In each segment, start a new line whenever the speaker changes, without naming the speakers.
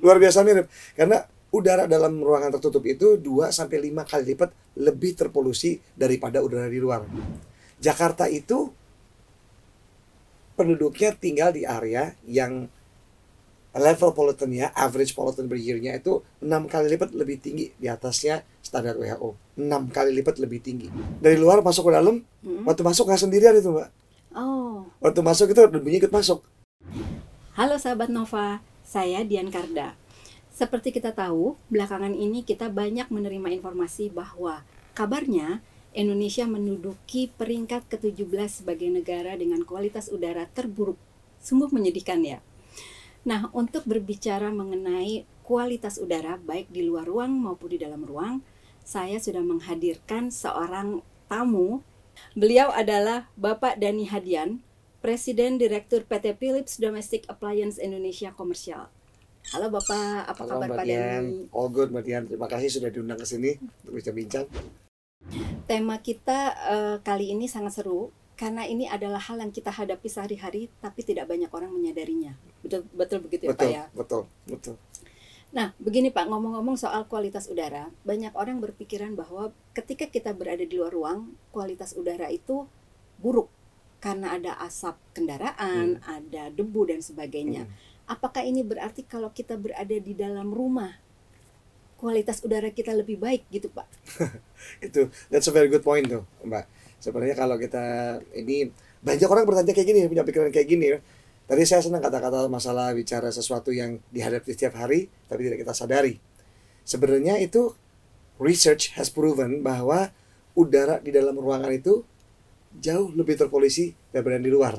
Luar biasa mirip. Karena udara dalam ruangan tertutup itu 2 sampai 5 kali lipat lebih terpolusi daripada udara di luar. Jakarta itu penduduknya tinggal di area yang level pollutannya, average pollutant per year-nya itu 6 kali lipat lebih tinggi di atasnya standar WHO. 6 kali lipat lebih tinggi. Dari luar masuk ke dalam, waktu masuk nggak sendirian itu, Mbak.
Oh.
Waktu masuk itu debunya ikut masuk.
Halo sahabat Nova, saya Dian Karda. Seperti kita tahu, belakangan ini kita banyak menerima informasi bahwa kabarnya Indonesia menduduki peringkat ke-17 sebagai negara dengan kualitas udara terburuk. Sungguh menyedihkan ya. Nah, untuk berbicara mengenai kualitas udara baik di luar ruang maupun di dalam ruang, saya sudah menghadirkan seorang tamu. Beliau adalah Bapak Dhani Hadian, Presiden Direktur PT Philips Domestic Appliance Indonesia Komersial. Halo Bapak, apa kabar Pak Dhani?
All good, Mbak Dian. Terima kasih sudah diundang ke sini untuk bincang-bincang.
Tema kita kali ini sangat seru. Karena ini adalah hal yang kita hadapi sehari-hari, tapi tidak banyak orang menyadarinya. Betul begitu ya,
betul,
Pak ya?
Betul.
Nah, begini Pak, ngomong-ngomong soal kualitas udara, banyak orang berpikiran bahwa ketika kita berada di luar ruang, kualitas udara itu buruk. Karena ada asap kendaraan, ada debu dan sebagainya. Apakah ini berarti kalau kita berada di dalam rumah, kualitas udara kita lebih baik gitu Pak?
That's a very good point tuh, Mbak. Sebenarnya kalau kita ini banyak orang bertanya kayak gini, punya pikiran kayak gini ya. Tadi saya senang kata-kata masalah bicara sesuatu yang dihadapi setiap hari tapi tidak kita sadari. Sebenarnya itu research has proven bahwa udara di dalam ruangan itu jauh lebih terpolusi daripada di luar.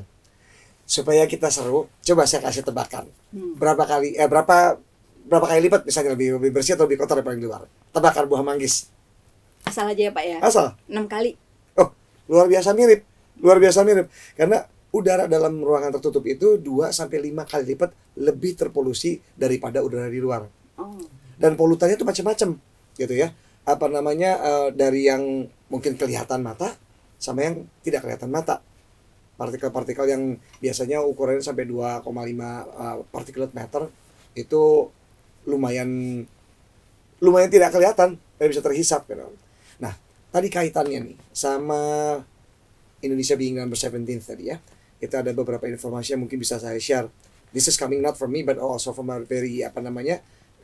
Supaya kita seru, coba saya kasih tebakan. Berapa kali lipat misalnya lebih bersih atau lebih kotor daripada di luar? Tebakan buah manggis.
Asal aja ya Pak ya.
Asal
6 kali.
Luar biasa mirip. Karena udara dalam ruangan tertutup itu 2 sampai 5 kali lipat lebih terpolusi daripada udara di luar. Dan polutannya itu macam-macam, gitu ya. Dari yang mungkin kelihatan mata sama yang tidak kelihatan mata. Partikel-partikel yang biasanya ukurannya sampai 2,5 particulate matter itu lumayan tidak kelihatan, tidak bisa terhisap, gitu. Nah, tadi kaitannya nih sama Indonesia being number 17 tadi ya. Kita ada beberapa informasi yang mungkin bisa saya share. This is coming not from me but also from a very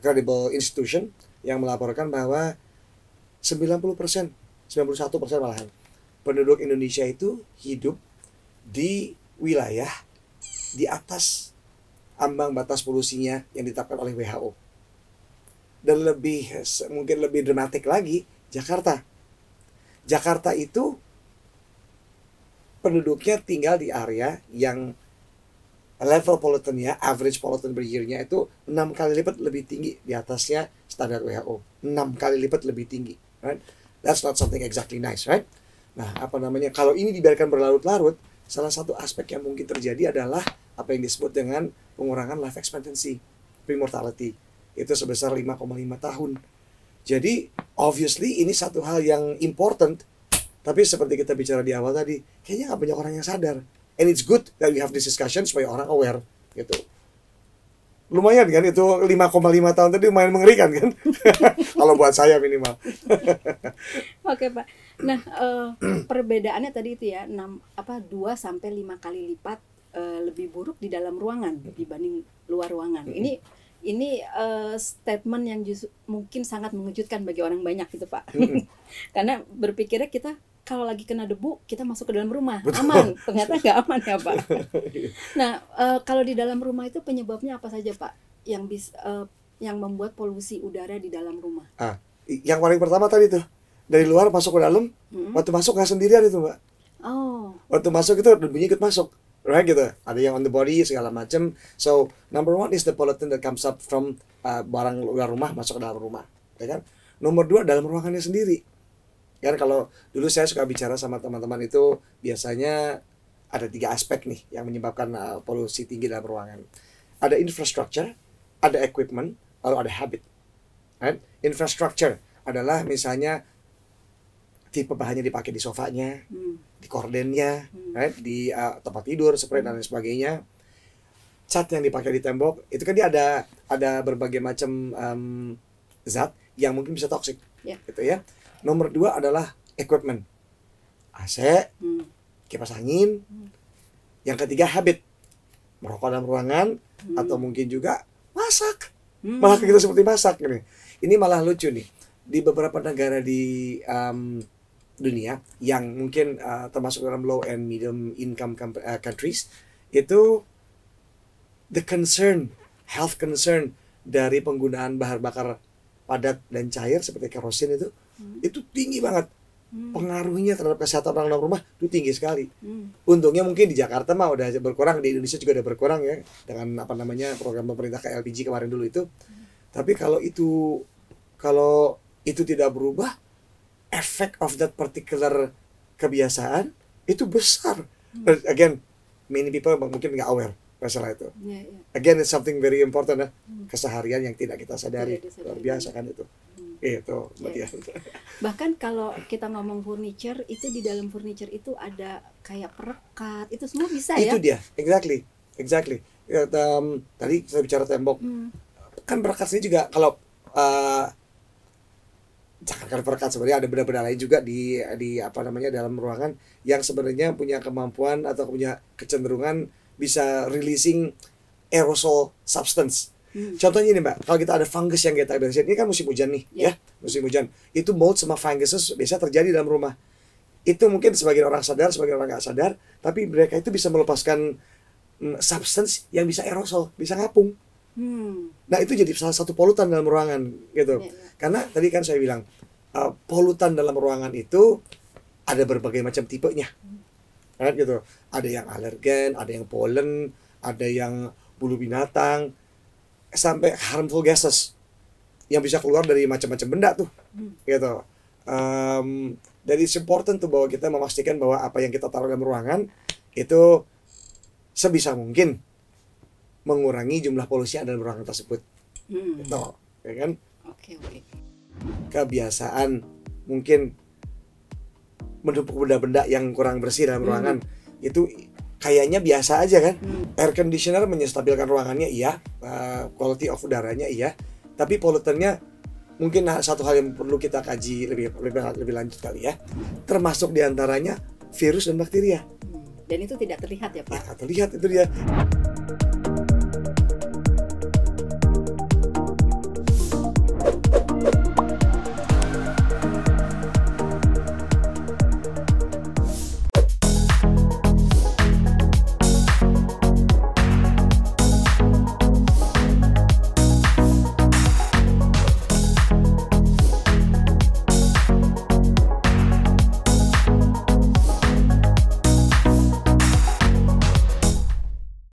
credible institution yang melaporkan bahwa 90%, 91% malahan penduduk Indonesia itu hidup di wilayah di atas ambang batas polusinya yang ditetapkan oleh WHO. Dan mungkin lebih dramatik lagi, Jakarta itu penduduknya tinggal di area yang level pollutannya, average pollutant per year-nya itu 6 kali lipat lebih tinggi di atasnya standar WHO. 6 kali lipat lebih tinggi, right? That's not something exactly nice, right? Nah, kalau ini dibiarkan berlarut-larut, salah satu aspek yang mungkin terjadi adalah apa yang disebut dengan pengurangan life expectancy, premortality. Itu sebesar 5,5 tahun. Jadi, obviously ini satu hal yang important. Tapi seperti kita bicara di awal tadi, kayaknya nggak banyak orang yang sadar. And it's good that we have this discussion supaya orang aware, gitu. Lumayan kan, itu 5,5 tahun tadi lumayan mengerikan kan? Kalau buat saya minimal.
Oke Pak. Nah, perbedaannya tadi itu ya, 2 sampai 5 kali lipat lebih buruk di dalam ruangan dibanding luar ruangan. Ini statement yang mungkin sangat mengejutkan bagi orang banyak gitu Pak. Karena berpikirnya kita kalau lagi kena debu kita masuk ke dalam rumah. Betul. Aman, ternyata nggak aman ya Pak. Nah, kalau di dalam rumah itu penyebabnya apa saja Pak yang membuat polusi udara di dalam rumah?
Yang paling pertama tadi tuh, dari luar masuk ke dalam, waktu masuk nggak sendirian itu Mbak. Waktu masuk itu debunya ikut masuk. Right gitu, ada yang on the body segala macam. So number one is the pollutant that comes up from barang luar rumah masuk ke dalam rumah, ya kan? Nomor 2 dalam ruangannya sendiri. Kan kalau dulu saya suka bicara sama teman-teman itu biasanya ada 3 aspek nih yang menyebabkan polusi tinggi dalam ruangan. Ada infrastructure, ada equipment, lalu ada habit. Right? Infrastructure adalah misalnya tipe bahannya dipakai di sofanya, di kordennya, right? Di tempat tidur, spray dan lain sebagainya. cat yang dipakai di tembok itu kan dia ada berbagai macam zat yang mungkin bisa toksik, gitu ya. Nomor 2 adalah equipment, AC, kipas angin. Yang ketiga habit, merokok dalam ruangan, atau mungkin juga masak. Malah kita seperti masak ini. Ini malah lucu nih. Di beberapa negara di dunia yang mungkin termasuk dalam low and medium income countries, itu the concern, health concern dari penggunaan bahan bakar padat dan cair seperti kerosin itu tinggi banget. Pengaruhnya terhadap kesehatan orang dalam rumah itu tinggi sekali. Untungnya mungkin di Jakarta mah udah berkurang, di Indonesia juga udah berkurang ya dengan program pemerintah kayak LPG kemarin dulu itu. Tapi kalau itu tidak berubah, effect of that particular kebiasaan itu besar. Again, many people mungkin nggak aware masalah itu. Again, it's something very important ya. Keseharian yang tidak kita sadari. Luar biasa kan itu. Itu
Bahkan kalau kita ngomong furniture, itu di dalam furniture itu ada kayak perekat, itu semua bisa ya?
Itu dia, exactly. Ya, tadi saya bicara tembok, kan perekat ini juga kalau jangan perekat, sebenarnya ada benda-benda lain juga di dalam ruangan yang sebenarnya punya kemampuan atau punya kecenderungan bisa releasing aerosol substance. Contohnya ini Mbak, kalau kita ada fungus yang kita beresin, ini kan musim hujan nih, ya musim hujan, itu mold sama fungus biasa terjadi dalam rumah. Itu mungkin sebagian orang sadar, sebagian orang nggak sadar, tapi mereka itu bisa melepaskan substance yang bisa aerosol, bisa ngapung. Nah itu jadi salah satu polutan dalam ruangan gitu. Karena tadi kan saya bilang polutan dalam ruangan itu ada berbagai macam tipenya, kan gitu. Ada yang alergen, ada yang pollen, ada yang bulu binatang, sampai harmful gases yang bisa keluar dari macam-macam benda tuh, gitu. Jadi it's important tuh bahwa kita memastikan bahwa apa yang kita taruh dalam ruangan itu sebisa mungkin mengurangi jumlah polusi yang ada dalam ruangan tersebut. Gitu, ya kan?
Oke.
Kebiasaan mungkin menumpuk benda-benda yang kurang bersih dalam ruangan itu kayaknya biasa aja kan. Air conditioner menstabilkan ruangannya iya, quality of udaranya iya, tapi polutannya mungkin satu hal yang perlu kita kaji lebih lanjut kali ya. Termasuk diantaranya virus dan bakteria.
Dan itu tidak terlihat ya Pak?
Ya, terlihat itu dia.